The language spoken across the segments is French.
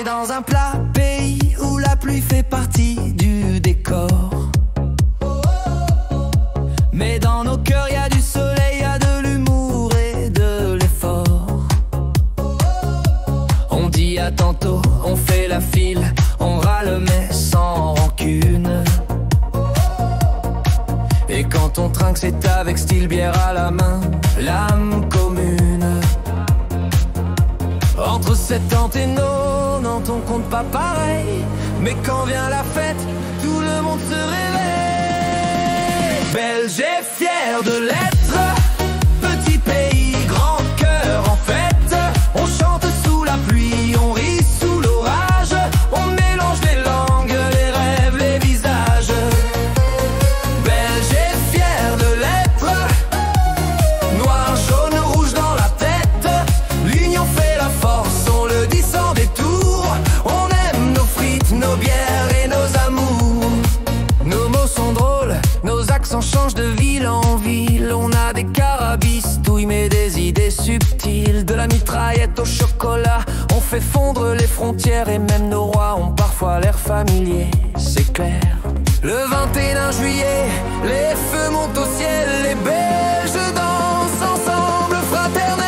dans un plat pays où la pluie fait partie du décor. Mais dans nos cœurs, y a du soleil, y a de l'humour et de l'effort. On dit à tantôt, on fait la file, on râle mais sans rancune. Et quand on trinque, c'est avec style, bière à la main, l'âme commune. Entre septante et 90, on compte pas pareil, mais quand vient la fête, tout le monde se réveille. Belge et fier de l'être, petit pays, grand cœur en fête. On chante sous la pluie, on rit sous l'orage, on mélange les langues, les rêves, les visages. Belge et fier de l'être, noir, jaune, rouge dans la tête. L'union fait la force, on le dit sans détour. On aime nos frites, nos bières et nos amours. Nos mots sont drôles, nos accents changent de ville en ville. On a des carabistouilles mais des idées subtiles. De la mitraillette au chocolat, on fait fondre les frontières. Et même nos rois ont parfois l'air familiers, c'est clair. Le 21 juillet, les feux montent au ciel. Les Belges dansent ensemble fraternels.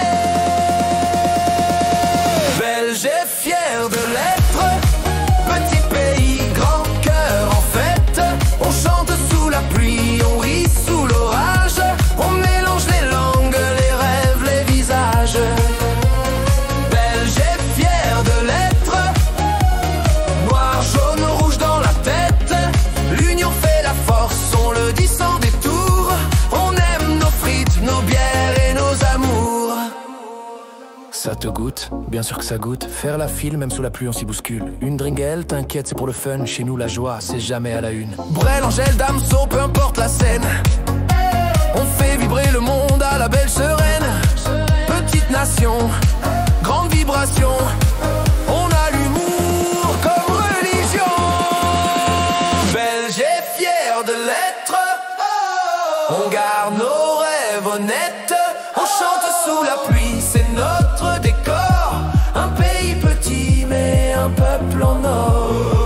Belge et fier de l'être, petit pays, grand cœur en fête. On chante sous la pluie, on rit sous l'orage, on mélange les langues, les rêves, les visages. Belge et fier de l'être, noir, jaune, rouge dans la tête. L'union fait la force, on le dit sans détour. On aime nos frites, nos bières et nos amours. Ça te goûte? Bien sûr que ça goûte. Faire la file, même sous la pluie, on s'y bouscule. Une dringuelle, t'inquiète, c'est pour le fun. Chez nous, la joie, c'est jamais à la une. Brel, Angèle, Damso, peu importe la scène. On fait vibrer le monde à la belle sereine. Petite nation, grande vibration. On a l'humour comme religion. Belge et fier de l'être, on garde nos rêves honnêtes. On chante sous la pluie, c'est notre décor. Un pays petit mais un peuple en or.